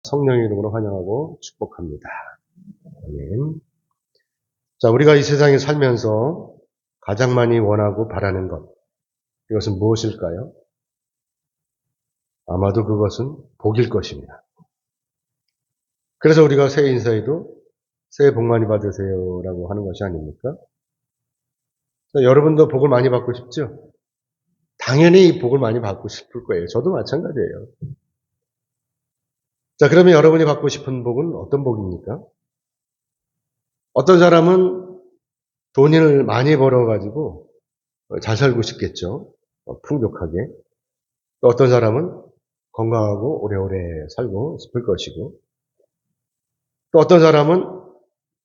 성령의 이름으로 환영하고 축복합니다. 아멘. 자, 우리가 이 세상에 살면서 가장 많이 원하고 바라는 것, 이것은 무엇일까요? 아마도 그것은 복일 것입니다. 그래서 우리가 새해 인사에도 새해 복 많이 받으세요라고 하는 것이 아닙니까? 자, 여러분도 복을 많이 받고 싶죠? 당연히 복을 많이 받고 싶을 거예요. 저도 마찬가지예요. 자, 그러면 여러분이 받고 싶은 복은 어떤 복입니까? 어떤 사람은 돈을 많이 벌어가지고 잘 살고 싶겠죠. 풍족하게. 또 어떤 사람은 건강하고 오래오래 살고 싶을 것이고, 또 어떤 사람은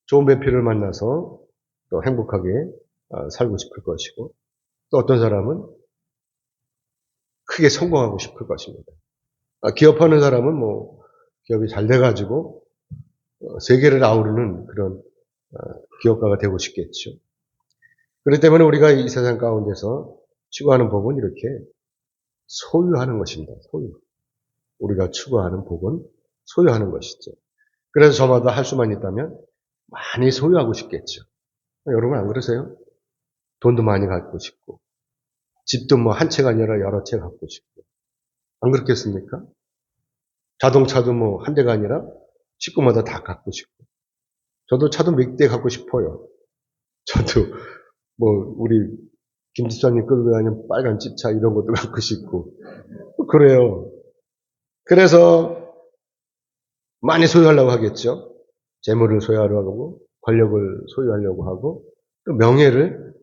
좋은 배필을 만나서 또 행복하게 살고 싶을 것이고, 또 어떤 사람은 크게 성공하고 싶을 것입니다. 기업하는 사람은 기업이 잘 돼가지고 세계를 아우르는 그런 기업가가 되고 싶겠죠. 그렇기 때문에 우리가 이 세상 가운데서 추구하는 복은 이렇게 소유하는 것입니다. 소유. 우리가 추구하는 복은 소유하는 것이죠. 그래서 저마다 할 수만 있다면 많이 소유하고 싶겠죠. 여러분 안 그러세요? 돈도 많이 갖고 싶고, 집도 한 채가 아니라 여러 채 갖고 싶고. 안 그렇겠습니까? 자동차도 한 대가 아니라 식구마다 다 갖고 싶고. 저도 차도 몇 대 갖고 싶어요. 저도 우리 김 집사님 끌고 다니는 빨간 집차 이런 것도 갖고 싶고. 그래요. 그래서 많이 소유하려고 하겠죠. 재물을 소유하려고 하고, 권력을 소유하려고 하고, 또 명예를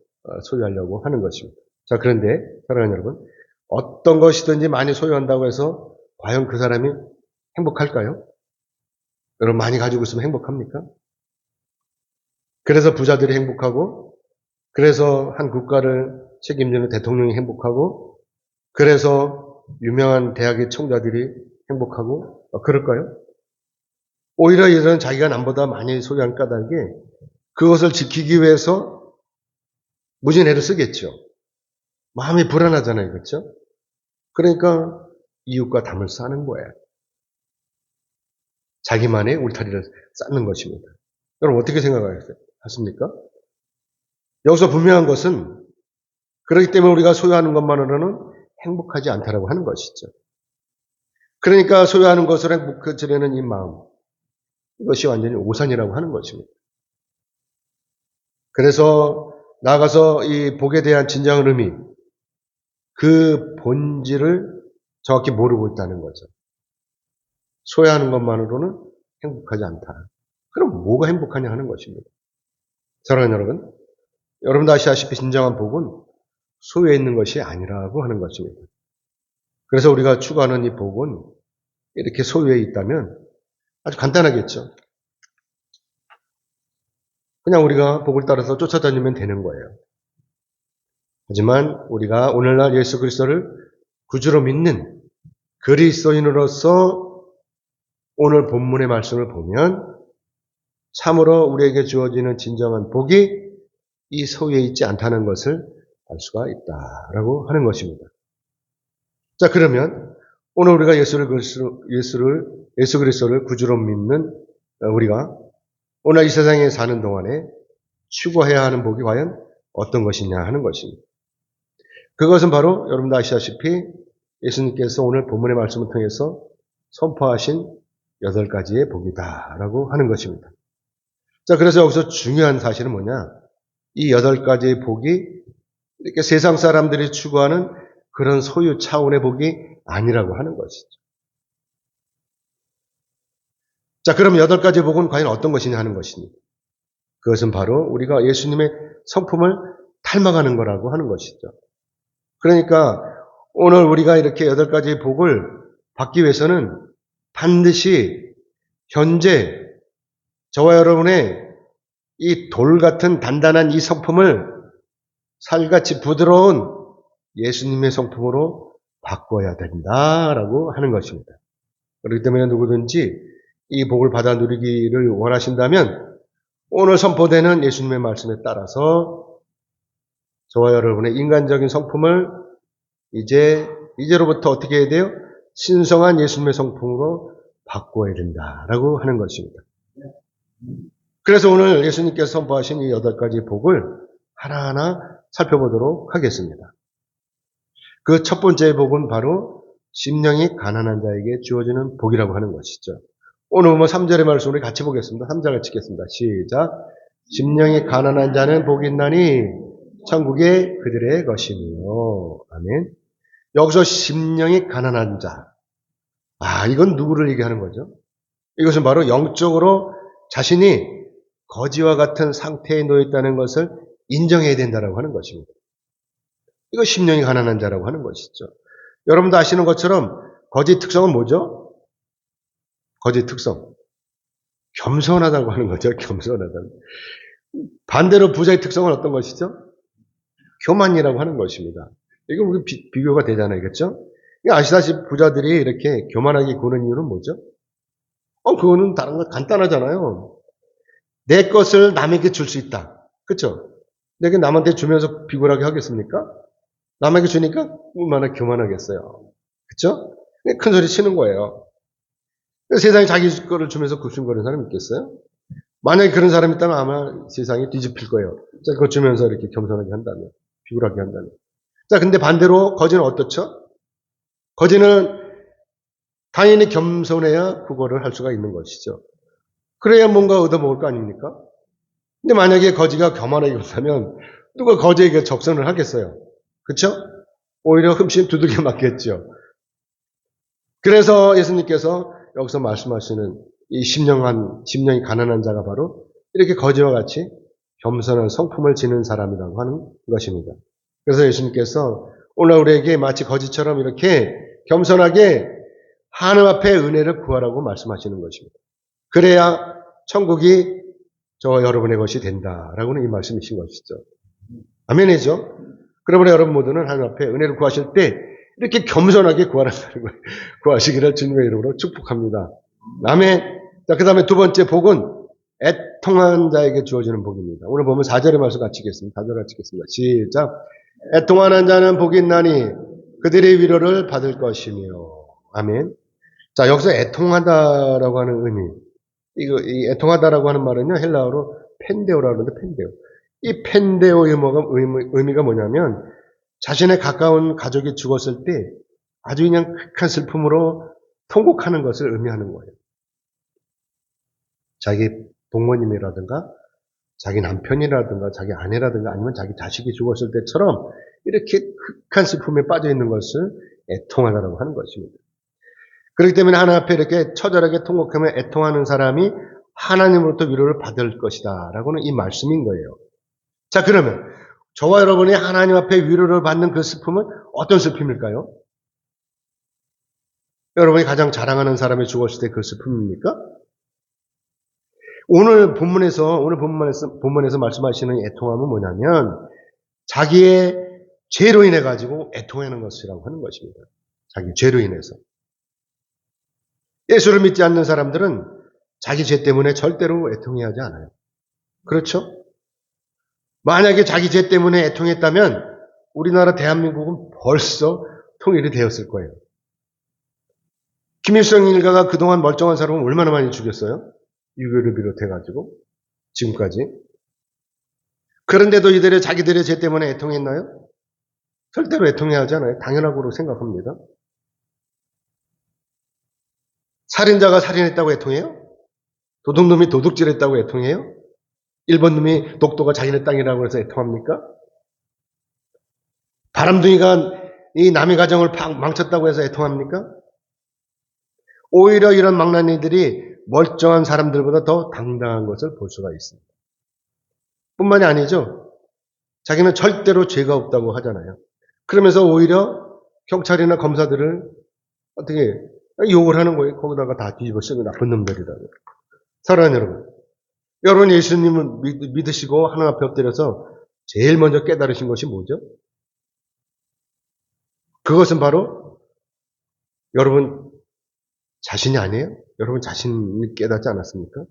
소유하려고 하는 것입니다. 자, 그런데 사랑하는 여러분, 어떤 것이든지 많이 소유한다고 해서 과연 그 사람이 행복할까요? 여러분 많이 가지고 있으면 행복합니까? 그래서 부자들이 행복하고, 그래서 한 국가를 책임지는 대통령이 행복하고, 그래서 유명한 대학의 총자들이 행복하고, 그럴까요? 오히려 이런 자기가 남보다 많이 소유한 까닭에 그것을 지키기 위해서 무진애를 쓰겠죠. 마음이 불안하잖아요. 그렇죠? 그러니까 이웃과 담을 쌓는 거예요. 자기만의 울타리를 쌓는 것입니다. 여러분 어떻게 생각하십니까? 여기서 분명한 것은 그렇기 때문에 우리가 소유하는 것만으로는 행복하지 않다라고 하는 것이죠. 그러니까 소유하는 것을 행복해지려는 이 마음, 이것이 완전히 오산이라고 하는 것입니다. 그래서 나아가서 이 복에 대한 진정한 의미, 그 본질을 정확히 모르고 있다는 거죠. 소유하는 것만으로는 행복하지 않다. 그럼 뭐가 행복하냐 하는 것입니다. 사랑하는 여러분, 여러분도 아시다시피 진정한 복은 소유에 있는 것이 아니라고 하는 것입니다. 그래서 우리가 추구하는 이 복은 이렇게 소유에 있다면 아주 간단하겠죠. 그냥 우리가 복을 따라서 쫓아다니면 되는 거예요. 하지만 우리가 오늘날 예수 그리스도를 구주로 믿는 그리스도인으로서 오늘 본문의 말씀을 보면 참으로 우리에게 주어지는 진정한 복이 이 소유에 있지 않다는 것을 알 수가 있다라고 하는 것입니다. 자, 그러면 오늘 우리가 예수 그리스도를 구주로 믿는 우리가 오늘 이 세상에 사는 동안에 추구해야 하는 복이 과연 어떤 것이냐 하는 것입니다. 그것은 바로 여러분도 아시다시피 예수님께서 오늘 본문의 말씀을 통해서 선포하신 8가지의 복이다라고 하는 것입니다. 자, 그래서 여기서 중요한 사실은 뭐냐? 이 8가지의 복이 이렇게 세상 사람들이 추구하는 그런 소유 차원의 복이 아니라고 하는 것이죠. 자, 그럼 8가지 복은 과연 어떤 것이냐 하는 것입니다. 그것은 바로 우리가 예수님의 성품을 닮아가는 거라고 하는 것이죠. 그러니까 오늘 우리가 이렇게 8가지의 복을 받기 위해서는 반드시 현재 저와 여러분의 이 돌 같은 단단한 이 성품을 살같이 부드러운 예수님의 성품으로 바꿔야 된다라고 하는 것입니다. 그렇기 때문에 누구든지 이 복을 받아 누리기를 원하신다면 오늘 선포되는 예수님의 말씀에 따라서 저와 여러분의 인간적인 성품을 이제로부터 어떻게 해야 돼요? 신성한 예수님의 성품으로 바꿔야 된다라고 하는 것입니다. 그래서 오늘 예수님께서 선포하신 이 8가지 복을 하나하나 살펴보도록 하겠습니다. 그 첫 번째 복은 바로 심령이 가난한 자에게 주어지는 복이라고 하는 것이죠. 오늘 보면 3절의 말씀을 같이 보겠습니다. 3절 같이 읽겠습니다. 시작. 심령이 가난한 자는 복이 있나니 천국이 그들의 것이며. 아멘. 여기서 심령이 가난한 자. 이건 누구를 얘기하는 거죠? 이것은 바로 영적으로 자신이 거지와 같은 상태에 놓여 있다는 것을 인정해야 된다고 하는 것입니다. 이거 심령이 가난한 자라고 하는 것이죠. 여러분도 아시는 것처럼 거지 특성은 뭐죠? 거지 특성. 겸손하다고 하는 거죠. 겸손하다. 반대로 부자의 특성은 어떤 것이죠? 교만이라고 하는 것입니다. 이거 우리 비교가 되잖아요. 그렇죠? 아시다시피 부자들이 이렇게 교만하게 구는 이유는 뭐죠? 그거는 다른 거 간단하잖아요. 내 것을 남에게 줄 수 있다. 그렇죠? 내가 남한테 주면서 비굴하게 하겠습니까? 남에게 주니까 얼마나 교만하겠어요. 그렇죠? 큰 소리 치는 거예요. 세상에 자기 거를 주면서 굽신거리는 사람이 있겠어요? 만약에 그런 사람이 있다면 아마 세상이 뒤집힐 거예요. 자, 그거 주면서 이렇게 겸손하게 한다면, 비굴하게 한다면. 자, 근데 반대로 거지는 어떻죠? 거지는 당연히 겸손해야 그거를 할 수가 있는 것이죠. 그래야 뭔가 얻어먹을 거 아닙니까? 근데 만약에 거지가 교만하게 한다면 누가 거지에게 적선을 하겠어요? 그렇죠? 오히려 흠씬 두들겨 맞겠죠. 그래서 예수님께서 여기서 말씀하시는 이 심령이 가난한 자가 바로 이렇게 거지와 같이 겸손한 성품을 지닌 사람이라고 하는 것입니다. 그래서 예수님께서 오늘 우리에게 마치 거지처럼 이렇게 겸손하게 하나님 앞에 은혜를 구하라고 말씀하시는 것입니다. 그래야 천국이 저와 여러분의 것이 된다라고는 이 말씀이신 것이죠. 아멘이죠? 그러므로 여러분 모두는 하나님 앞에 은혜를 구하실 때 이렇게 겸손하게 구하라는 거예요. 구하시기를 주님의 이름으로 축복합니다. 아멘. 자, 그 다음에 두 번째 복은 애통한 자에게 주어지는 복입니다. 오늘 보면 4절의 말씀 같이 읽겠습니다. 4절 같이 읽겠습니다. 시작. 애통하는 자는 복이 있나니 그들의 위로를 받을 것이며. 아멘. 자, 여기서 애통하다라고 하는 의미. 이 애통하다라고 하는 말은요, 헬라어로 펜데오라고 하는데, 펜데오. 이 펜데오의 의미가 뭐냐면, 자신의 가까운 가족이 죽었을 때 아주 그냥 극한 슬픔으로 통곡하는 것을 의미하는 거예요. 자기 부모님이라든가, 자기 남편이라든가, 자기 아내라든가, 아니면 자기 자식이 죽었을 때처럼 이렇게 극한 슬픔에 빠져 있는 것을 애통하다라고 하는 것입니다. 그렇기 때문에 하나님 앞에 이렇게 처절하게 통곡하며 애통하는 사람이 하나님으로부터 위로를 받을 것이다 라고는 이 말씀인 거예요. 자, 그러면 저와 여러분이 하나님 앞에 위로를 받는 그 슬픔은 어떤 슬픔일까요? 여러분이 가장 자랑하는 사람이 죽었을 때 그 슬픔입니까? 오늘 본문에서 말씀하시는 애통함은 뭐냐면 자기의 죄로 인해 가지고 애통하는 것이라고 하는 것입니다. 자기 죄로 인해서. 예수를 믿지 않는 사람들은 자기 죄 때문에 절대로 애통해하지 않아요. 그렇죠? 만약에 자기 죄 때문에 애통했다면 우리나라 대한민국은 벌써 통일이 되었을 거예요. 김일성 일가가 그동안 멀쩡한 사람을 얼마나 많이 죽였어요? 유교를 비롯해가지고 지금까지. 그런데도 이들이 자기들의 죄 때문에 애통했나요? 절대로 애통해하지 않아요. 당연하고 생각합니다. 살인자가 살인했다고 애통해요? 도둑놈이 도둑질했다고 애통해요? 일본놈이 독도가 자기네 땅이라고 해서 애통합니까? 바람둥이가 이 남의 가정을 망쳤다고 해서 애통합니까? 오히려 이런 망나니들이 멀쩡한 사람들보다 더 당당한 것을 볼 수가 있습니다. 뿐만이 아니죠. 자기는 절대로 죄가 없다고 하잖아요. 그러면서 오히려 경찰이나 검사들을 어떻게 욕을 하는 거예요. 거기다가 다 뒤집어 쓰고 나쁜 놈들이라고. 사랑하는 여러분. 여러분 예수님을 믿으시고 하나님 앞에 엎드려서 제일 먼저 깨달으신 것이 뭐죠? 그것은 바로 여러분 자신이 아니에요? 여러분 자신이 깨닫지 않았습니까?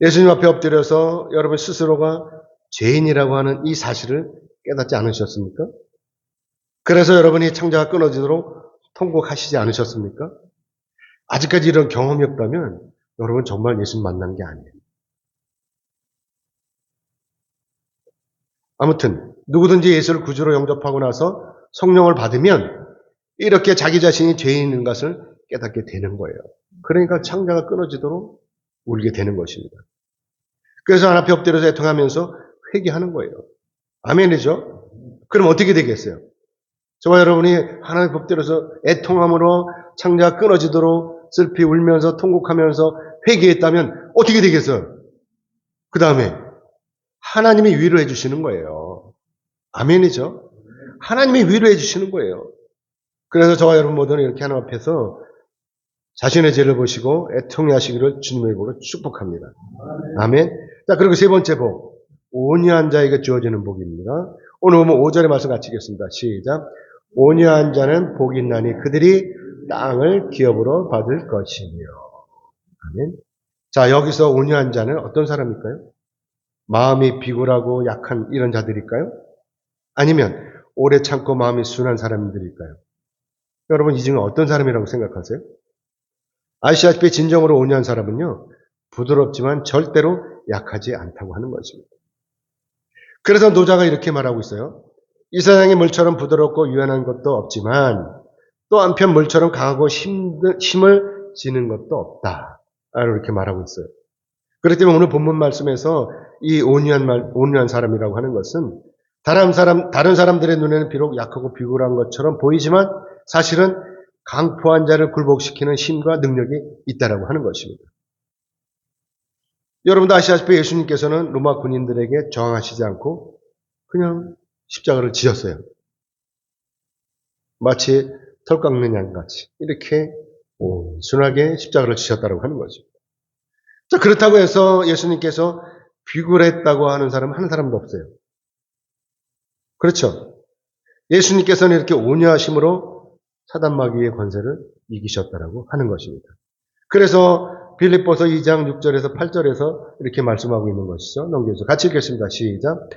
예수님 앞에 엎드려서 여러분 스스로가 죄인이라고 하는 이 사실을 깨닫지 않으셨습니까? 그래서 여러분이 창자가 끊어지도록 통곡하시지 않으셨습니까? 아직까지 이런 경험이 없다면 여러분 정말 예수 만난 게 아니에요. 아무튼 누구든지 예수를 구주로 영접하고 나서 성령을 받으면 이렇게 자기 자신이 죄인인 것을 깨닫게 되는 거예요. 그러니까 창자가 끊어지도록 울게 되는 것입니다. 그래서 하나님 엎드려서 애통하면서 회개하는 거예요. 아멘이죠? 그럼 어떻게 되겠어요? 저와 여러분이 하나님 엎드려서 애통함으로 창자가 끊어지도록 슬피 울면서 통곡하면서 회개했다면 어떻게 되겠어요? 그 다음에 하나님이 위로해 주시는 거예요. 아멘이죠? 하나님이 위로해 주시는 거예요. 그래서 저와 여러분 모두는 이렇게 하나님 앞에서 자신의 죄를 보시고 애통해 하시기를 주님의 복으로 축복합니다. 아멘. 자, 그리고 세 번째 복. 온유한 자에게 주어지는 복입니다. 오늘 보면 5절의 말씀 같이 읽겠습니다. 시작. 온유한 자는 복이 있나니 그들이 땅을 기업으로 받을 것이며. 아멘. 자, 여기서 온유한 자는 어떤 사람일까요? 마음이 비굴하고 약한 이런 자들일까요? 아니면 오래 참고 마음이 순한 사람들일까요? 여러분 이 중에 어떤 사람이라고 생각하세요? 아시다시피 진정으로 온유한 사람은요, 부드럽지만 절대로 약하지 않다고 하는 것입니다. 그래서 노자가 이렇게 말하고 있어요. 이 세상에 물처럼 부드럽고 유연한 것도 없지만 또 한편 물처럼 강하고 힘을 지는 것도 없다. 이렇게 말하고 있어요. 그렇기 때문에 오늘 본문 말씀에서 이 온유한 사람이라고 하는 것은 다른 사람들의 눈에는 비록 약하고 비굴한 것처럼 보이지만 사실은 강포한 자를 굴복시키는 힘과 능력이 있다라고 하는 것입니다. 여러분도 아시다시피 예수님께서는 로마 군인들에게 저항하시지 않고 그냥 십자가를 지셨어요. 마치 털 깎는 양같이 이렇게 온순하게 십자가를 지셨다고 하는 거죠. 자, 그렇다고 해서 예수님께서 비굴했다고 하는 사람은 한 사람도 없어요. 그렇죠? 예수님께서는 이렇게 온유하심으로 사단 마귀의 권세를 이기셨다라고 하는 것입니다. 그래서 빌립보서 2장 6절에서 8절에서 이렇게 말씀하고 있는 것이죠. 넘겨서 같이 읽겠습니다. 시작.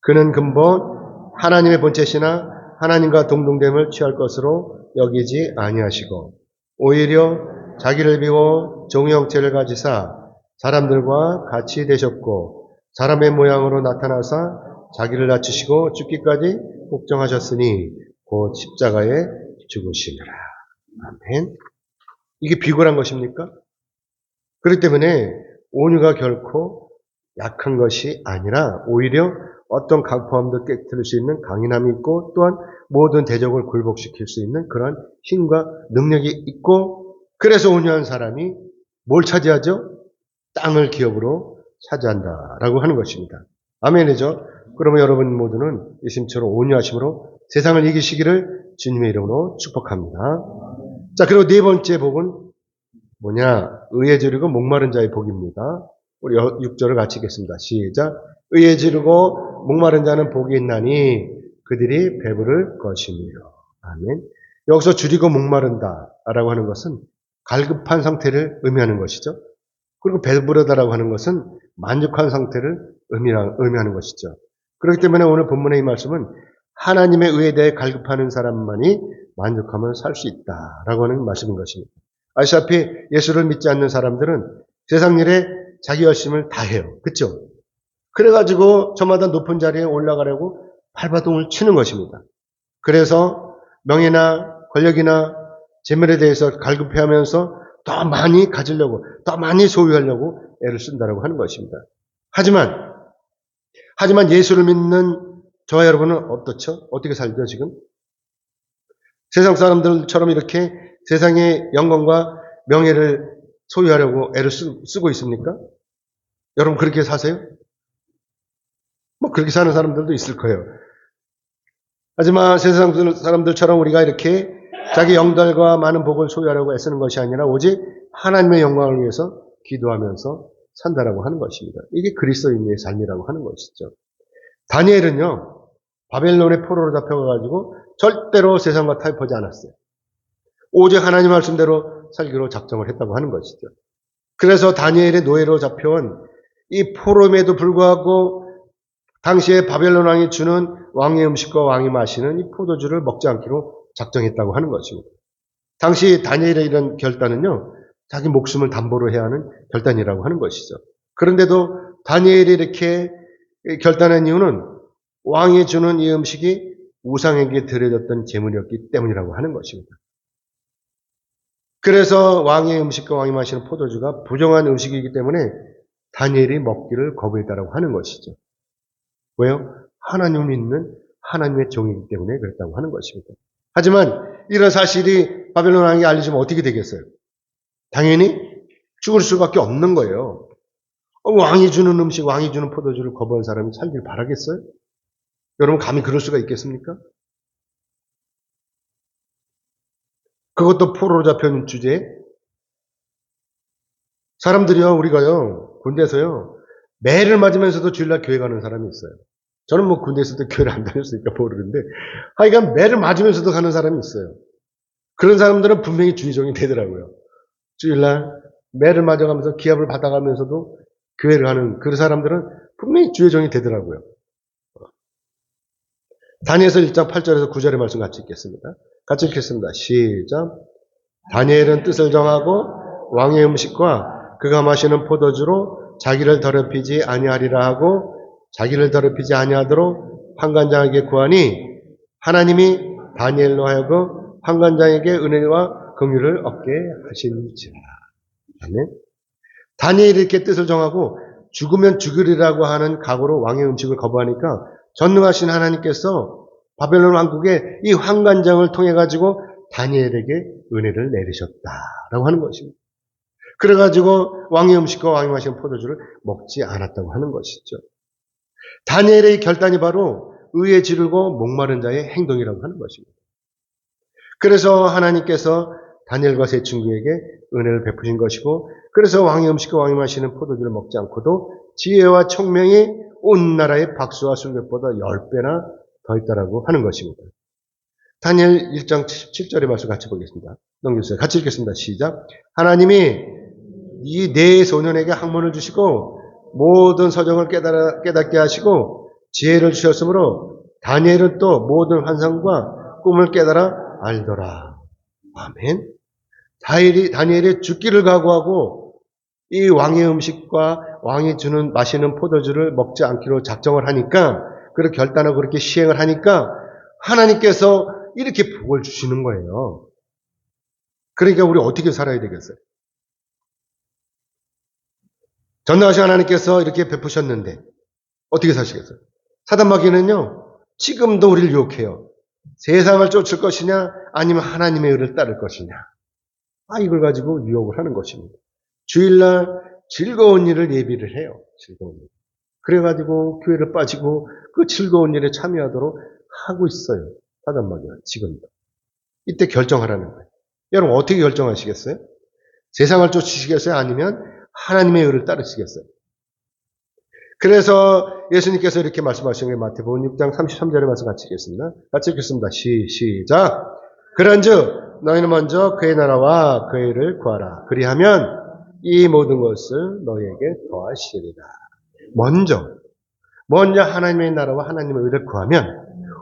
그는 근본 하나님의 본체시나 하나님과 동등됨을 취할 것으로 여기지 아니하시고 오히려 자기를 비워 종의 형체를 가지사 사람들과 같이 되셨고 사람의 모양으로 나타나사 자기를 낮추시고 죽기까지 복종하셨으니 곧 십자가에 죽으시니라. 아멘. 이게 비굴한 것입니까? 그렇기 때문에 온유가 결코 약한 것이 아니라 오히려 어떤 강포함도 깨뜨릴 수 있는 강인함이 있고 또한 모든 대적을 굴복시킬 수 있는 그런 힘과 능력이 있고 그래서 온유한 사람이 뭘 차지하죠? 땅을 기업으로 차지한다라고 하는 것입니다. 아멘이죠? 그러면 여러분 모두는 예수님처럼 온유하심으로 세상을 이기시기를 주님의 이름으로 축복합니다. 자, 그리고 네 번째 복은 뭐냐? 의에 지르고 목마른 자의 복입니다. 우리 6절을 같이 읽겠습니다. 시작. 의에 지르고 목마른 자는 복이 있나니 그들이 배부를 것이며. 아멘. 여기서 줄이고 목마른다라고 하는 것은 갈급한 상태를 의미하는 것이죠. 그리고 배부르다라고 하는 것은 만족한 상태를 의미하는 것이죠. 그렇기 때문에 오늘 본문의 이 말씀은 하나님의 의에 대해 갈급하는 사람만이 만족하며 살 수 있다라고 하는 말씀인 것입니다. 아시다시피 예수를 믿지 않는 사람들은 세상 일에 자기 열심을 다해요. 그렇죠? 그래가지고 저마다 높은 자리에 올라가려고 발버둥을 치는 것입니다. 그래서 명예나 권력이나 재물에 대해서 갈급해하면서 더 많이 가지려고, 더 많이 소유하려고 애를 쓴다고 하는 것입니다. 하지만 예수를 믿는 저와 여러분은 어떻죠? 어떻게 살죠, 지금? 세상 사람들처럼 이렇게 세상의 영광과 명예를 소유하려고 애를 쓰고 있습니까? 여러분 그렇게 사세요? 뭐 그렇게 사는 사람들도 있을 거예요. 하지만 세상 사람들처럼 우리가 이렇게 자기 영달과 많은 복을 소유하려고 애쓰는 것이 아니라 오직 하나님의 영광을 위해서 기도하면서 산다라고 하는 것입니다. 이게 그리스도인의 삶이라고 하는 것이죠. 다니엘은요, 바벨론의 포로로 잡혀가지고 절대로 세상과 타협하지 않았어요. 오직 하나님 말씀대로 살기로 작정을 했다고 하는 것이죠. 그래서 다니엘의 노예로 잡혀온 이 포로임에도 불구하고 당시에 바벨론 왕이 주는 왕의 음식과 왕이 마시는 이 포도주를 먹지 않기로 작정했다고 하는 것입니다. 당시 다니엘의 이런 결단은요, 자기 목숨을 담보로 해야 하는 결단이라고 하는 것이죠. 그런데도 다니엘이 이렇게 결단한 이유는 왕이 주는 이 음식이 우상에게 드려졌던 제물이었기 때문이라고 하는 것입니다. 그래서 왕의 음식과 왕이 마시는 포도주가 부정한 음식이기 때문에 다니엘이 먹기를 거부했다고 하는 것이죠. 왜요? 하나님을 믿는 하나님의 종이기 때문에 그랬다고 하는 것입니다. 하지만 이런 사실이 바벨론 왕에게 알려지면 어떻게 되겠어요? 당연히 죽을 수밖에 없는 거예요. 왕이 주는 음식, 왕이 주는 포도주를 거부한 사람이 살길 바라겠어요? 여러분 감히 그럴 수가 있겠습니까? 그것도 포로로 잡혀있는 주제에 사람들이요, 우리가요, 군대에서요, 매를 맞으면서도 주일날 교회 가는 사람이 있어요. 저는 뭐 군대 있을 때 교회를 안 다녔으니까 모르는데, 하여간 매를 맞으면서도 가는 사람이 있어요. 그런 사람들은 분명히 주의종이 되더라고요. 주일날 매를 맞아가면서 기합을 받아가면서도 교회를 하는 그런 사람들은 분명히 주의종이 되더라고요. 다니엘서 1장 8절에서 9절의 말씀 같이 읽겠습니다. 같이 읽겠습니다. 시작. 다니엘은 뜻을 정하고 왕의 음식과 그가 마시는 포도주로 자기를 더럽히지 아니하리라 하고 자기를 더럽히지 아니하도록 판관장에게 구하니 하나님이 다니엘로 하여금 판관장에게 은혜와 긍휼을 얻게 하신지라. 아멘. 다니엘이 이렇게 뜻을 정하고 죽으면 죽으리라고 하는 각오로 왕의 음식을 거부하니까 전능하신 하나님께서 바벨론 왕국의 이 환관장을 통해 가지고 다니엘에게 은혜를 내리셨다라고 하는 것입니다. 그래가지고 왕의 음식과 왕이 마시는 포도주를 먹지 않았다고 하는 것이죠. 다니엘의 결단이 바로 의에 지르고 목마른 자의 행동이라고 하는 것입니다. 그래서 하나님께서 다니엘과 세 친구에게 은혜를 베푸신 것이고, 그래서 왕의 음식과 왕이 마시는 포도주를 먹지 않고도 지혜와 총명이 온 나라의 박수와 술객보다 10배나 더 있다라고 하는 것입니다. 다니엘 1장 7절의 말씀 같이 보겠습니다. 넘겨주세요. 같이 읽겠습니다. 시작. 하나님이 이 네 소년에게 학문을 주시고 모든 서정을 깨닫게 하시고 지혜를 주셨으므로 다니엘은 또 모든 환상과 꿈을 깨달아 알더라. 아멘. 다니엘이 죽기를 각오하고 이 왕의 음식과 왕이 주는 마시는 포도주를 먹지 않기로 작정을 하니까, 그렇게 결단하고 그렇게 시행을 하니까 하나님께서 이렇게 복을 주시는 거예요. 그러니까 우리 어떻게 살아야 되겠어요? 전능하신 하나님께서 이렇게 베푸셨는데 어떻게 사시겠어요? 사단마귀는요, 지금도 우리를 유혹해요. 세상을 쫓을 것이냐 아니면 하나님의 의를 따를 것이냐. 이걸 가지고 유혹을 하는 것입니다. 주일날 즐거운 일을 예비를 해요. 즐거운 일. 그래가지고 교회를 빠지고 그 즐거운 일에 참여하도록 하고 있어요. 사단마귀가 지금도. 이때 결정하라는 거예요. 여러분 어떻게 결정하시겠어요? 세상을 쫓으시겠어요? 아니면 하나님의 의를 따르시겠어요? 그래서 예수님께서 이렇게 말씀하신 게 마태복음 6장 33절의 말씀 같이 읽겠습니다. 같이 읽겠습니다. 시작. 그런즉 너희는 먼저 그의 나라와 그의 의를 구하라. 그리하면 이 모든 것을 너희에게 더하시리라. 먼저 하나님의 나라와 하나님의 의를 구하면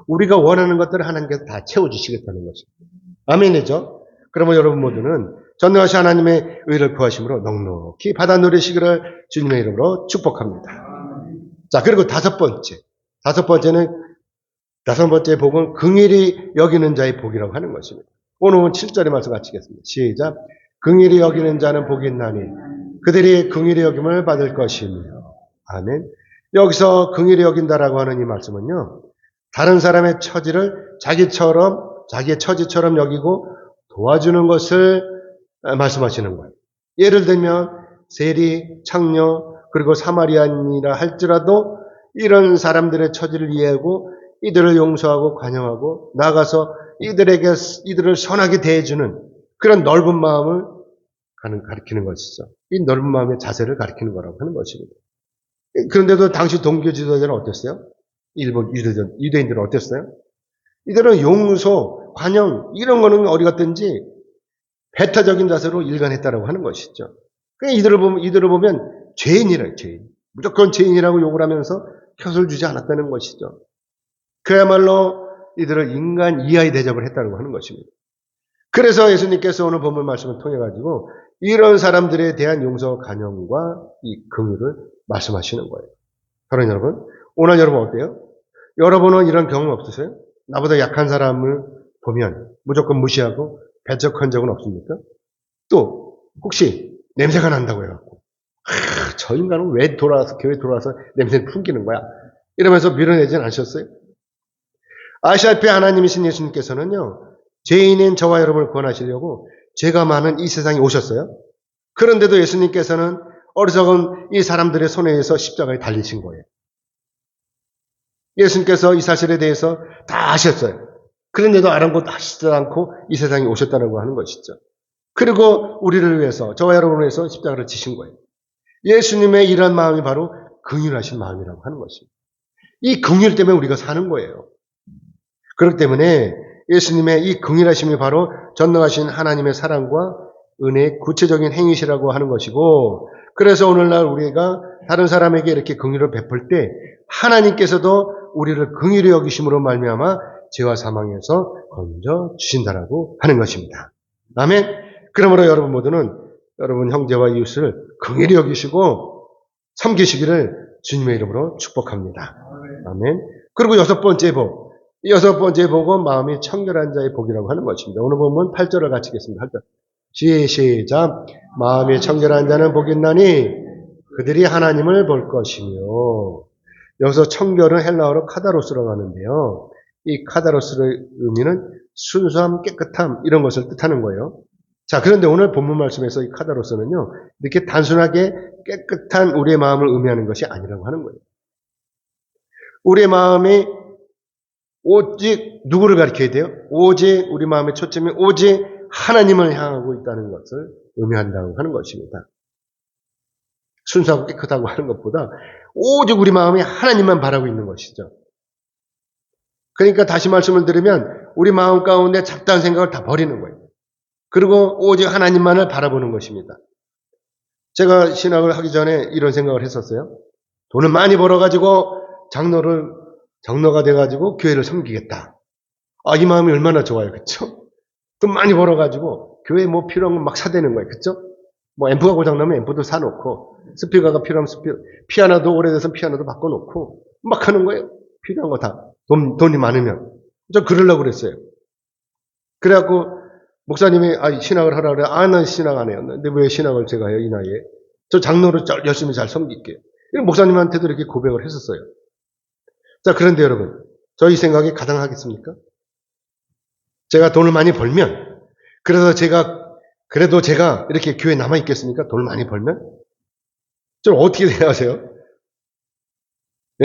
우리가 원하는 것들을 하나님께서 다 채워주시겠다는 것입니다. 아멘이죠? 그러면 여러분 모두는 전능하신 하나님의 의를 구하심으로 넉넉히 받아 누리시기를 주님의 이름으로 축복합니다. 자, 그리고 다섯 번째 복은 긍휼히 여기는 자의 복이라고 하는 것입니다. 오늘은 7절의 말씀 같이 읽겠습니다. 시작. 긍휼히 여기는 자는 복이 있나니 그들이 긍휼히 여김을 받을 것이며. 아멘. 여기서 긍휼히 여긴다라고 하는 이 말씀은요, 다른 사람의 처지를 자기의 처지처럼 여기고 도와주는 것을 말씀하시는 거예요. 예를 들면 세리, 창녀, 그리고 사마리아인이라 할지라도 이런 사람들의 처지를 이해하고 이들을 용서하고 관용하고 나가서 이들을 선하게 대해주는 그런 넓은 마음을 가리키는 것이죠. 이 넓은 마음의 자세를 가리키는 거라고 하는 것입니다. 그런데도 당시 동교 지도자들은 어땠어요? 일본 유대인들은 어땠어요? 이들은 용서, 관용 이런 거는 어디 갔든지 배타적인 자세로 일관했다라고 하는 것이죠. 그러니까 이들을 보면 죄인이라, 죄인. 무조건 죄인이라고 욕을 하면서 켜설 주지 않았다는 것이죠. 그야말로 이들을 인간 이하의 대접을 했다고 하는 것입니다. 그래서 예수님께서 오늘 본문 말씀을 통해 가지고 이런 사람들에 대한 용서 간영과 이 긍휼을 말씀하시는 거예요. 사랑하는 여러분, 오늘 여러분 어때요? 여러분은 이런 경험 없으세요? 나보다 약한 사람을 보면 무조건 무시하고 배척한 적은 없습니까? 또 혹시 냄새가 난다고 해갖고 저 인간은 왜 돌아와서 교회 돌아와서 냄새를 풍기는 거야? 이러면서 밀어내진 않으셨어요? 아시다시피 하나님이신 예수님께서는요, 죄인인 저와 여러분을 구원하시려고 죄가 많은 이 세상에 오셨어요. 그런데도 예수님께서는 어리석은 이 사람들의 손에 의해서 십자가에 달리신 거예요. 예수님께서 이 사실에 대해서 다 아셨어요. 그런데도 아랑곳 하시지도 않고 이 세상에 오셨다는 거 하는 것이죠. 그리고 우리를 위해서, 저와 여러분을 위해서 십자가를 지신 거예요. 예수님의 이런 마음이 바로 긍휼하신 마음이라고 하는 것입니다. 이 긍휼 때문에 우리가 사는 거예요. 그렇기 때문에 예수님의 이 긍휼하심이 바로 전능하신 하나님의 사랑과 은혜의 구체적인 행위시라고 하는 것이고, 그래서 오늘날 우리가 다른 사람에게 이렇게 긍휼을 베풀 때 하나님께서도 우리를 긍휼히 여기심으로 말미암아 죄와 사망에서 건져 주신다라고 하는 것입니다. 아멘. 그러므로 여러분 모두는 여러분 형제와 이웃을 긍휼히 여기시고 섬기시기를 주님의 이름으로 축복합니다. 아멘. 그리고 여섯 번째 복. 이 여섯 번째 복은 마음이 청결한 자의 복이라고 하는 것입니다. 오늘 보면 8절을 같이 읽겠습니다. 8절. 시작. 마음이 청결한 자는 복이 있나니 그들이 하나님을 볼 것이며. 여기서 청결은 헬라어로 카다로스라고 하는데요. 이 카다로스의 의미는 순수함, 깨끗함 이런 것을 뜻하는 거예요. 자, 그런데 오늘 본문 말씀에서 이 카다로스는요, 이렇게 단순하게 깨끗한 우리의 마음을 의미하는 것이 아니라고 하는 거예요. 우리의 마음이 오직 누구를 가리켜야 돼요? 오직 우리 마음의 초점이 오직 하나님을 향하고 있다는 것을 의미한다고 하는 것입니다. 순수하고 깨끗하고 하는 것보다 오직 우리 마음이 하나님만 바라고 있는 것이죠. 그러니까 다시 말씀을 드리면 우리 마음 가운데 잡다한 생각을 다 버리는 거예요. 그리고 오직 하나님만을 바라보는 것입니다. 제가 신학을 하기 전에 이런 생각을 했었어요. 돈을 많이 벌어가지고 장로가 돼가지고 교회를 섬기겠다. 아, 이 마음이 얼마나 좋아요. 그쵸? 돈 많이 벌어가지고 교회 뭐 필요한 건 막 사대는 거예요. 그쵸? 뭐 앰프가 고장나면 앰프도 사놓고, 스피커가 필요하면 피아노도 오래돼서 피아노도 바꿔놓고 막 하는 거예요. 필요한 거 다. 돈이 많으면. 저 그러려고 그랬어요. 그래갖고 목사님이 신학을 하라 그래. 난 신학 안 해요. 근데 왜 신학을 제가 해요, 이 나이에? 저 장로를 열심히 잘 섬길게요. 목사님한테도 이렇게 고백을 했었어요. 자, 그런데 여러분, 저희 생각이 가당하겠습니까? 제가 돈을 많이 벌면, 그래도 제가 이렇게 교회에 남아있겠습니까? 돈을 많이 벌면? 좀 어떻게 생각하세요?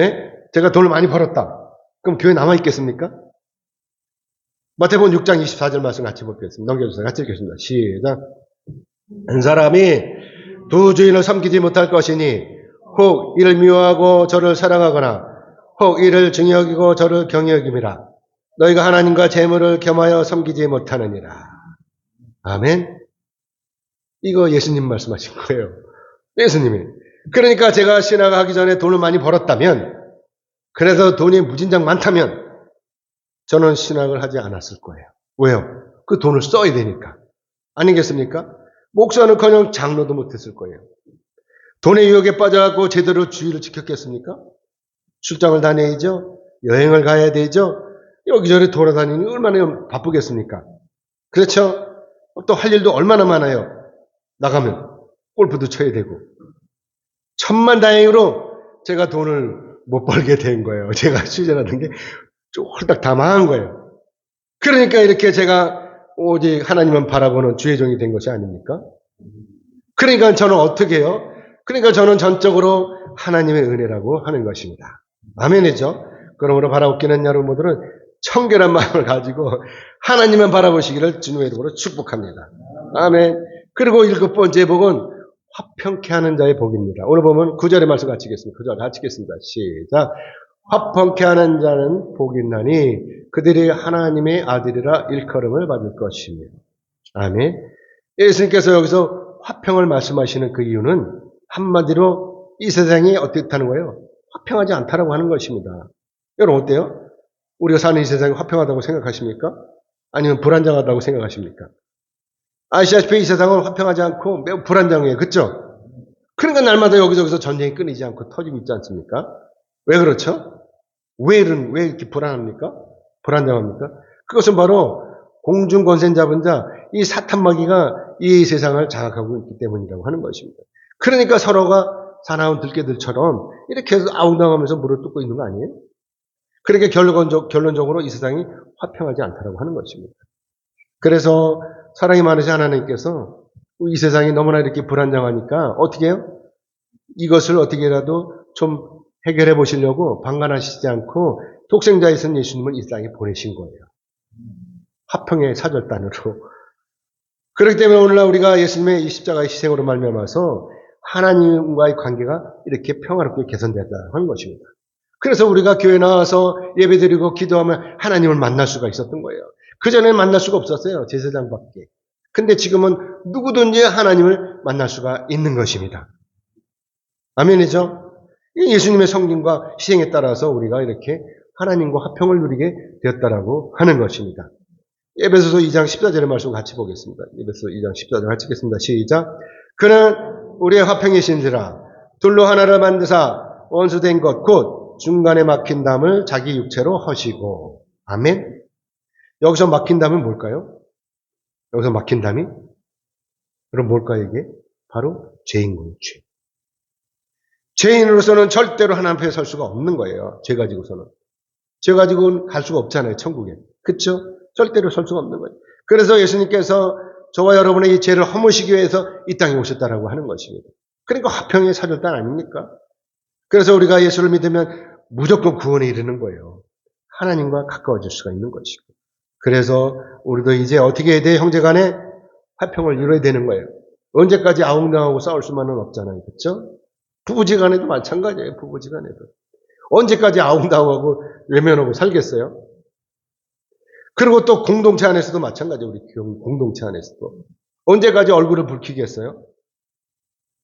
예? 제가 돈을 많이 벌었다. 그럼 교회에 남아있겠습니까? 마태복음 6장 24절 말씀 같이 보겠습니다. 넘겨주세요. 같이 읽겠습니다. 시작. 한 사람이 두 주인을 섬기지 못할 것이니 혹 이를 미워하고 저를 사랑하거나 혹 이를 중히 여기고 저를 경히 여김이라. 너희가 하나님과 재물을 겸하여 섬기지 못하느니라. 아멘. 이거 예수님 말씀하신 거예요. 예수님이. 그러니까 제가 신학하기 전에 돈을 많이 벌었다면, 그래서 돈이 무진장 많다면 저는 신학을 하지 않았을 거예요. 왜요? 그 돈을 써야 되니까. 아니겠습니까? 목사는커녕 장로도 못했을 거예요. 돈의 유혹에 빠져갖고 제대로 주의를 지켰겠습니까? 출장을 다녀야죠. 여행을 가야 되죠. 여기저기 돌아다니니 얼마나 바쁘겠습니까? 그렇죠? 또 할 일도 얼마나 많아요. 나가면 골프도 쳐야 되고. 천만다행으로 제가 돈을 못 벌게 된 거예요. 제가 수제라는 게 홀딱 다 망한 거예요. 그러니까 이렇게 제가 오직 하나님만 바라보는 주의 종이 된 것이 아닙니까? 그러니까 저는 어떻게 해요? 그러니까 저는 전적으로 하나님의 은혜라고 하는 것입니다. 아멘이죠? 그러므로 바라보기는 여러분들은 청결한 마음을 가지고 하나님만 바라보시기를 주님의 이름으로 축복합니다. 아멘. 그리고 7번째 복은 화평케 하는 자의 복입니다. 오늘 보면 9절의 말씀 같이 읽겠습니다. 9절 같이 읽겠습니다. 시작. 화평케 하는 자는 복이 있나니 그들이 하나님의 아들이라 일컬음을 받을 것이며. 아멘. 예수님께서 여기서 화평을 말씀하시는 그 이유는 한마디로 이 세상이 어떻다는 거예요? 화평하지 않다라고 하는 것입니다. 여러분 어때요? 우리가 사는 이 세상이 화평하다고 생각하십니까? 아니면 불안정하다고 생각하십니까? 아시다시피 이 세상은 화평하지 않고 매우 불안정해요. 그렇죠? 그러니까 날마다 여기저기서 전쟁이 끊이지 않고 터지고 있지 않습니까? 왜 그렇죠? 왜 이렇게 불안합니까? 불안정합니까? 그것은 바로 공중 권세 잡은 자, 이 사탄 마귀가 이 세상을 장악하고 있기 때문이라고 하는 것입니다. 그러니까 서로가 사나운 들깨들처럼 이렇게 해서 아웅다웅하면서 물을 뜯고 있는 거 아니에요? 그렇게 결론적으로 이 세상이 화평하지 않다라고 하는 것입니다. 그래서 사랑이 많으신 하나님께서 이 세상이 너무나 이렇게 불안정하니까 어떻게 해요? 이것을 어떻게라도 좀 해결해 보시려고 방관하시지 않고 독생자이신 예수님을 이 땅에 보내신 거예요. 화평의 사절단으로. 그렇기 때문에 오늘날 우리가 예수님의 이 십자가의 희생으로 말미암아서 하나님과의 관계가 이렇게 평화롭게 개선되었다 하는 것입니다. 그래서 우리가 교회 나와서 예배드리고 기도하면 하나님을 만날 수가 있었던 거예요. 그전에는 만날 수가 없었어요. 제사장밖에. 근데 지금은 누구든지 하나님을 만날 수가 있는 것입니다. 아멘이죠? 예수님의 성김과 희생에 따라서 우리가 이렇게 하나님과 화평을 누리게 되었다라고 하는 것입니다. 에베소서 2장 14절의 말씀 같이 보겠습니다. 에베소서 2장 14절 같이 읽겠습니다. 시작. 그는 우리의 화평의 신지라 둘로 하나를 만드사 원수된 것 곧 중간에 막힌 담을 자기 육체로 허시고. 아멘. 여기서 막힌 담은 뭘까요? 여기서 막힌 담이? 그럼 뭘까요 이게? 바로 죄인 거예요. 죄. 죄인으로서는 절대로 하나님 앞에 설 수가 없는 거예요. 죄 가지고서는. 죄 가지고는 갈 수가 없잖아요. 천국에. 그렇죠? 절대로 설 수가 없는 거예요. 그래서 예수님께서 저와 여러분의 이 죄를 허무시기 위해서 이 땅에 오셨다라고 하는 것입니다. 그러니까 화평의 사절단 아닙니까? 그래서 우리가 예수를 믿으면 무조건 구원에 이르는 거예요. 하나님과 가까워질 수가 있는 것이고. 그래서 우리도 이제 어떻게 해야 돼? 형제간에 화평을 이뤄야 되는 거예요. 언제까지 아웅다웅하고 싸울 수만은 없잖아요. 그렇죠? 부부지간에도 마찬가지예요. 부부지간에도. 언제까지 아웅다웅하고 외면하고 살겠어요? 그리고 또 공동체 안에서도 마찬가지예요. 우리 공동체 안에서도. 언제까지 얼굴을 붉히겠어요?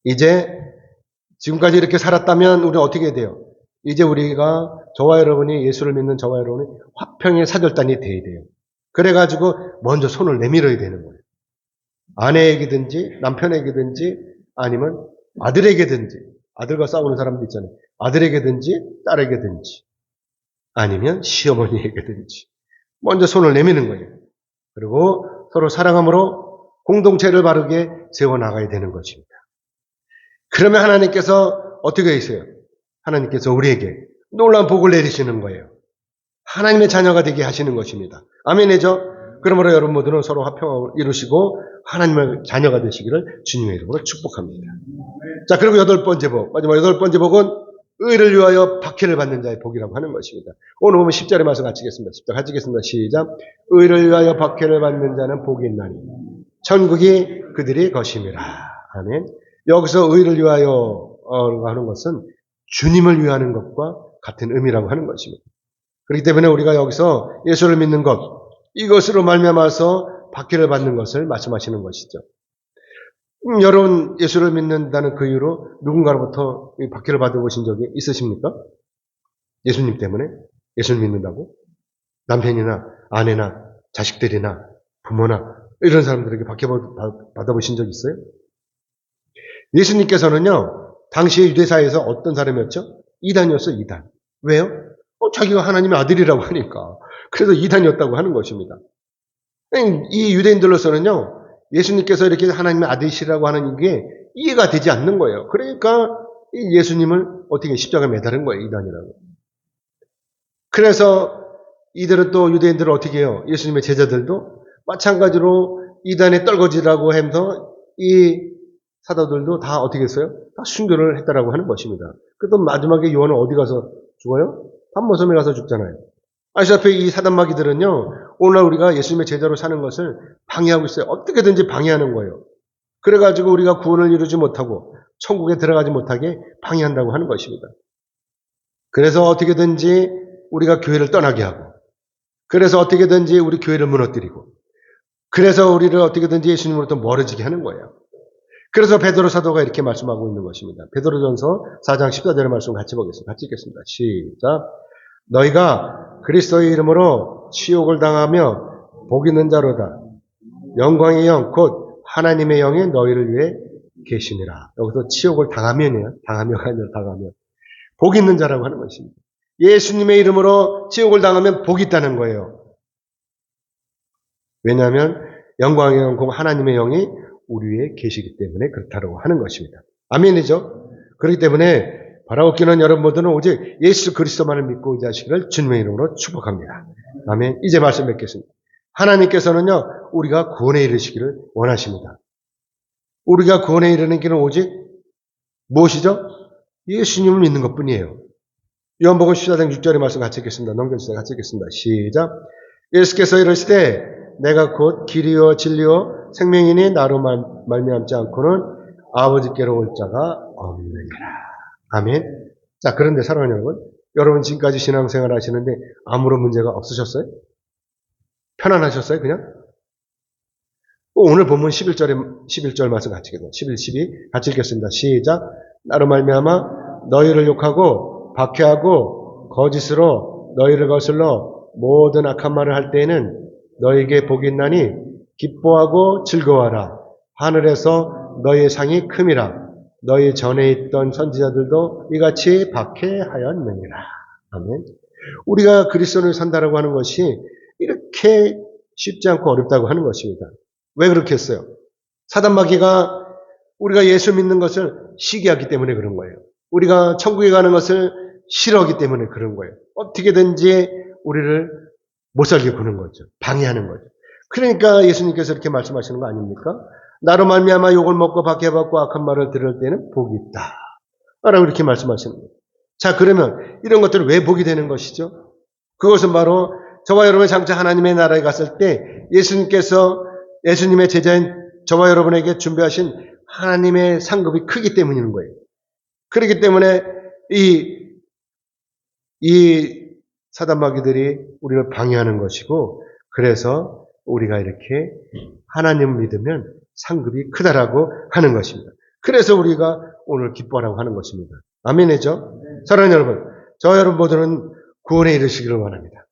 이제 지금까지 이렇게 살았다면 우리는 어떻게 해야 돼요? 이제 우리가 저와 여러분이 예수를 믿는 저와 여러분이 화평의 사절단이 돼야 돼요. 그래가지고 먼저 손을 내밀어야 되는 거예요. 아내에게든지 남편에게든지 아니면 아들에게든지 아들과 싸우는 사람도 있잖아요. 아들에게든지 딸에게든지 아니면 시어머니에게든지 먼저 손을 내미는 거예요. 그리고 서로 사랑함으로 공동체를 바르게 세워나가야 되는 것입니다. 그러면 하나님께서 어떻게 하세요? 하나님께서 우리에게 놀라운 복을 내리시는 거예요. 하나님의 자녀가 되게 하시는 것입니다. 아멘이죠? 그러므로 여러분 모두는 서로 화평을 이루시고 하나님의 자녀가 되시기를 주님의 이름으로 축복합니다. 자, 그리고 여덟 번째 복. 마지막 여덟 번째 복은 의를 위하여 박해를 받는 자의 복이라고 하는 것입니다. 오늘 보면 10절의 말씀 같이 읽겠습니다. 10절 같이 읽겠습니다. 시작. 의를 위하여 박해를 받는 자는 복이 있나니 천국이 그들의 것임이라. 아멘. 여기서 의를 위하여 하는 것은 주님을 위하는 것과 같은 의미라고 하는 것입니다. 그렇기 때문에 우리가 여기서 예수를 믿는 것, 이것으로 말미암아서 박해를 받는 것을 말씀하시는 것이죠. 여러분 예수를 믿는다는 그 이유로 누군가로부터 박해를 받아보신 적이 있으십니까? 예수님 때문에? 예수를 믿는다고? 남편이나 아내나 자식들이나 부모나 이런 사람들에게 박해 받아보신 적 있어요? 예수님께서는요, 당시의 유대사회에서 어떤 사람이었죠? 이단이었어요, 이단. 왜요? 자기가 하나님의 아들이라고 하니까. 그래서 이단이었다고 하는 것입니다. 이 유대인들로서는요, 예수님께서 이렇게 하나님의 아들이시라고 하는 게 이해가 되지 않는 거예요. 그러니까 예수님을 어떻게 십자가에 매달은 거예요, 이단이라고. 그래서 이들은 또 유대인들을 어떻게 해요? 예수님의 제자들도 마찬가지로 이단에 떨거지라고 하면서 이 사도들도 다 어떻게 했어요? 다 순교를 했다라고 하는 것입니다. 그또 마지막에 요한은 어디 가서 죽어요? patmos섬에 가서 죽잖아요. 아시다시피 이 사단마귀들은요, 오늘날 우리가 예수님의 제자로 사는 것을 방해하고 있어요. 어떻게든지 방해하는 거예요. 그래가지고 우리가 구원을 이루지 못하고 천국에 들어가지 못하게 방해한다고 하는 것입니다. 그래서 어떻게든지 우리가 교회를 떠나게 하고, 그래서 어떻게든지 우리 교회를 무너뜨리고, 그래서 우리를 어떻게든지 예수님으로부터 멀어지게 하는 거예요. 그래서 베드로 사도가 이렇게 말씀하고 있는 것입니다. 베드로전서 4장 14절의 말씀 같이 보겠습니다. 같이 읽겠습니다. 시작. 너희가 그리스도의 이름으로 치욕을 당하며 복 있는 자로다. 영광의 영 곧 하나님의 영이 너희를 위해 계시니라. 여기서 치욕을 당하면이에요. 당하며가 아니라 당하면. 복 있는 자라고 하는 것입니다. 예수님의 이름으로 치욕을 당하면 복이 있다는 거예요. 왜냐하면 영광의 영공 하나님의 영이 우리 위에 계시기 때문에 그렇다고 하는 것입니다. 아멘이죠? 그렇기 때문에 바라옵기는 여러분들은 오직 예수 그리스도만을 믿고 의지하시기를 주님의 이름으로 축복합니다. 아멘. 이제 말씀 뵙겠습니다. 하나님께서는요, 우리가 구원에 이르시기를 원하십니다. 우리가 구원에 이르는 길은 오직 무엇이죠? 예수님을 믿는 것 뿐이에요. 요한복음 14장 6절의 말씀 같이 읽겠습니다. 넘겨주세요. 같이 읽겠습니다. 시작. 예수께서 이르시되 내가 곧 길이요 진리요 생명이니 나로 말미암지 않고는 아버지께로 올 자가 없느니라. 아멘. 자, 그런데 사랑하는 여러분 지금까지 신앙생활 하시는데 아무런 문제가 없으셨어요? 편안하셨어요? 그냥? 오늘 본문 11절 말씀 같이 읽어요. 11, 12 같이 읽겠습니다. 시작. 나로 말미암아 너희를 욕하고 박해하고 거짓으로 너희를 거슬러 모든 악한 말을 할 때에는 너희에게 복이 있나니 기뻐하고 즐거워하라. 하늘에서 너희의 상이 큼이라. 너희 전에 있던 선지자들도 이같이 박해하였느니라. 아멘. 우리가 그리스도를 산다라고 하는 것이 이렇게 쉽지 않고 어렵다고 하는 것입니다. 왜 그렇게 했어요? 사단마귀가 우리가 예수 믿는 것을 시기하기 때문에 그런 거예요. 우리가 천국에 가는 것을 싫어하기 때문에 그런 거예요. 어떻게든지 우리를 못 살게 구는 거죠. 방해하는 거죠. 그러니까 예수님께서 이렇게 말씀하시는 거 아닙니까? 나로 말미암아 욕을 먹고 박해받고 악한 말을 들을 때는 복이 있다. 라고 이렇게 말씀하시는 거예요. 자, 그러면 이런 것들은 왜 복이 되는 것이죠? 그것은 바로 저와 여러분이 장차 하나님의 나라에 갔을 때 예수님의 제자인 저와 여러분에게 준비하신 하나님의 상급이 크기 때문인 거예요. 그렇기 때문에 이 사단마귀들이 우리를 방해하는 것이고, 그래서 우리가 이렇게 하나님을 믿으면 상급이 크다라고 하는 것입니다. 그래서 우리가 오늘 기뻐하라고 하는 것입니다. 아멘이죠? 사랑하는 여러분, 저와 여러분 모두는 구원에 이르시기를 원합니다.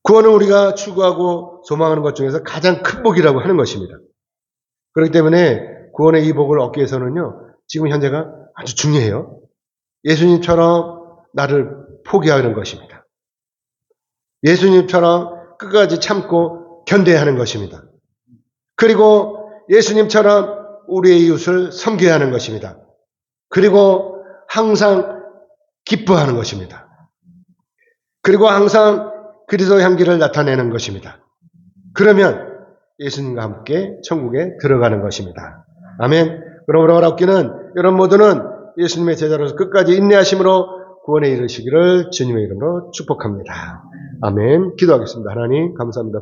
구원은 우리가 추구하고 소망하는 것 중에서 가장 큰 복이라고 하는 것입니다. 그렇기 때문에 구원의 이 복을 얻기 위해서는요, 지금 현재가 아주 중요해요. 예수님처럼 나를 포기하는 것입니다. 예수님처럼 끝까지 참고 견뎌야 하는 것입니다. 그리고 예수님처럼 우리의 이웃을 섬겨야 하는 것입니다. 그리고 항상 기뻐하는 것입니다. 그리고 항상 그리스도의 향기를 나타내는 것입니다. 그러면 예수님과 함께 천국에 들어가는 것입니다. 아멘. 그러므로 바라옵기는 여러분 모두는 예수님의 제자로서 끝까지 인내하심으로 구원에 이르시기를 주님의 이름으로 축복합니다. 아멘. 기도하겠습니다. 하나님 감사합니다.